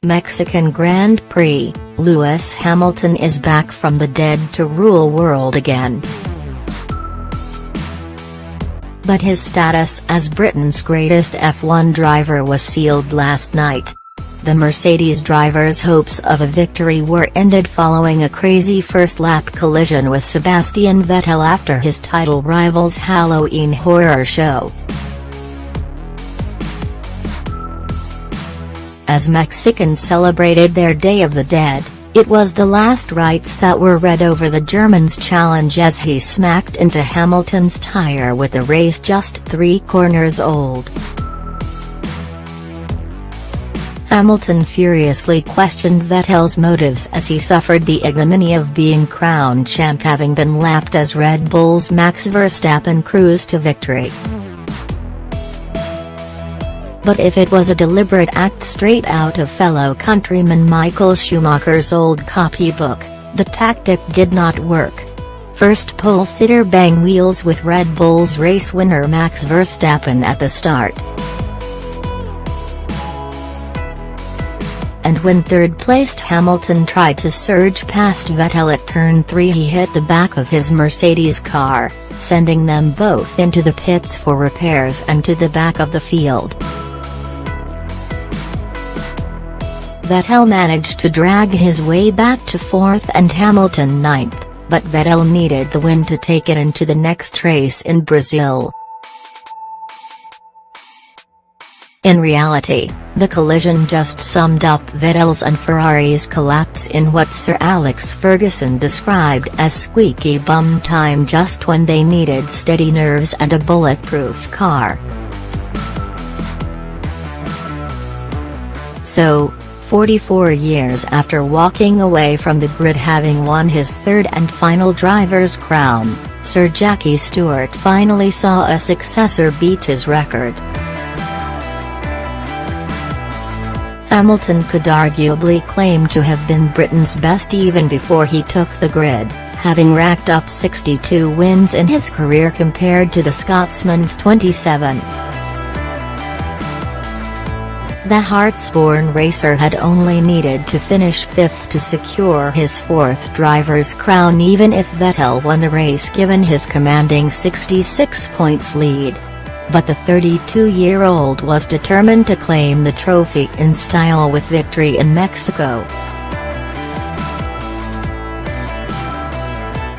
Mexican Grand Prix, Lewis Hamilton is back from the dead to rule world again. But his status as Britain's greatest F1 driver was sealed last night. The Mercedes driver's hopes of a victory were ended following a crazy first-lap collision with Sebastian Vettel after his title rival's Halloween horror show. As Mexicans celebrated their Day of the Dead, it was the last rites that were read over the German's challenge as he smacked into Hamilton's tire with the race just 3 corners old. Hamilton furiously questioned Vettel's motives as he suffered the ignominy of being crowned champ, having been lapped as Red Bull's Max Verstappen cruised to victory. But if it was a deliberate act straight out of fellow countryman Michael Schumacher's old copybook, the tactic did not work. First pole-sitter bang wheels with Red Bull's race winner Max Verstappen at the start. And when third-placed Hamilton tried to surge past Vettel at turn 3, he hit the back of his Mercedes car, sending them both into the pits for repairs and to the back of the field. Vettel managed to drag his way back to 4th and Hamilton 9th, but Vettel needed the win to take it into the next race in Brazil. In reality, the collision just summed up Vettel's and Ferrari's collapse in what Sir Alex Ferguson described as squeaky bum time just when they needed steady nerves and a bulletproof car. So, 44 years after walking away from the grid having won his 3rd and final driver's crown, Sir Jackie Stewart finally saw a successor beat his record. Hamilton could arguably claim to have been Britain's best even before he took the grid, having racked up 62 wins in his career compared to the Scotsman's 27. The Hearts-born racer had only needed to finish 5th to secure his 4th driver's crown even if Vettel won the race given his commanding 66 points lead. But the 32-year-old was determined to claim the trophy in style with victory in Mexico.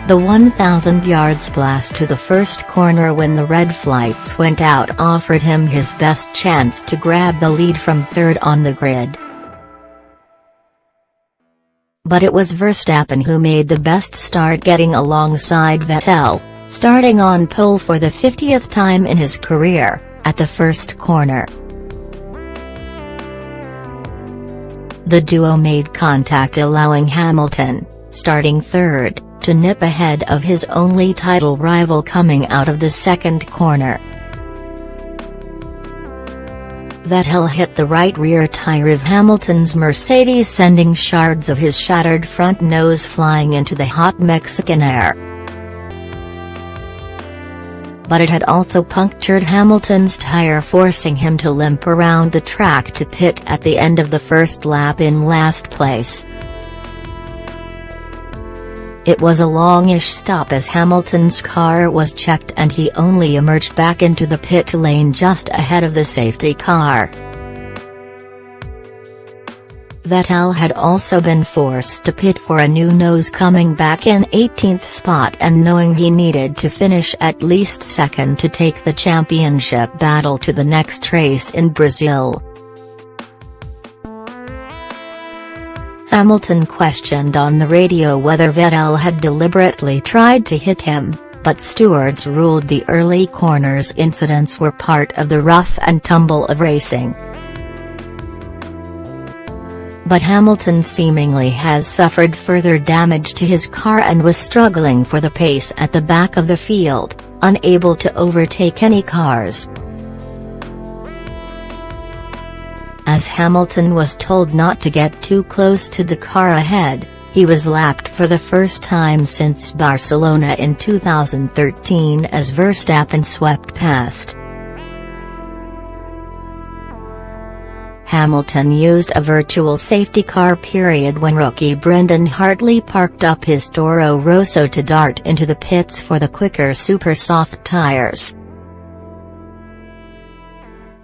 The 1,000-yard blast to the first corner when the red flights went out offered him his best chance to grab the lead from 3rd on the grid. But it was Verstappen who made the best start, getting alongside Vettel, starting on pole for the 50th time in his career, at the first corner. The duo made contact, allowing Hamilton, starting 3rd, to nip ahead of his only title rival coming out of the 2nd corner. Vettel hit the right rear tire of Hamilton's Mercedes, sending shards of his shattered front nose flying into the hot Mexican air. But it had also punctured Hamilton's tire, forcing him to limp around the track to pit at the end of the first lap in last place. It was a longish stop as Hamilton's car was checked and he only emerged back into the pit lane just ahead of the safety car. Vettel had also been forced to pit for a new nose, coming back in 18th spot and knowing he needed to finish at least 2nd to take the championship battle to the next race in Brazil. Hamilton questioned on the radio whether Vettel had deliberately tried to hit him, but stewards ruled the early corners incidents were part of the rough and tumble of racing. But Hamilton seemingly has suffered further damage to his car and was struggling for the pace at the back of the field, unable to overtake any cars. As Hamilton was told not to get too close to the car ahead, he was lapped for the first time since Barcelona in 2013 as Verstappen swept past. Hamilton used a virtual safety car period when rookie Brendan Hartley parked up his Toro Rosso to dart into the pits for the quicker super soft tires.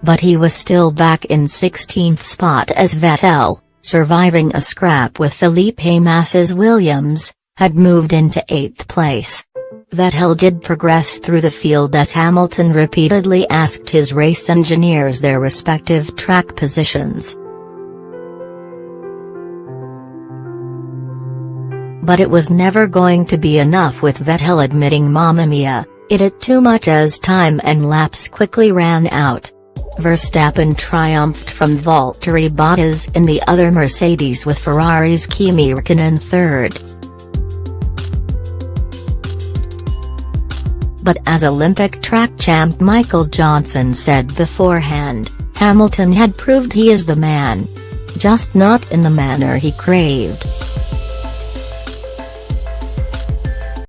But he was still back in 16th spot as Vettel, surviving a scrap with Felipe Massa's Williams, had moved into 8th place. Vettel did progress through the field as Hamilton repeatedly asked his race engineers their respective track positions. But it was never going to be enough, with Vettel admitting "Mamma mia, it ate too much" as time and laps quickly ran out. Verstappen triumphed from Valtteri Bottas in the other Mercedes, with Ferrari's Kimi Räikkönen third. But as Olympic track champ Michael Johnson said beforehand, Hamilton had proved he is the man. Just not in the manner he craved.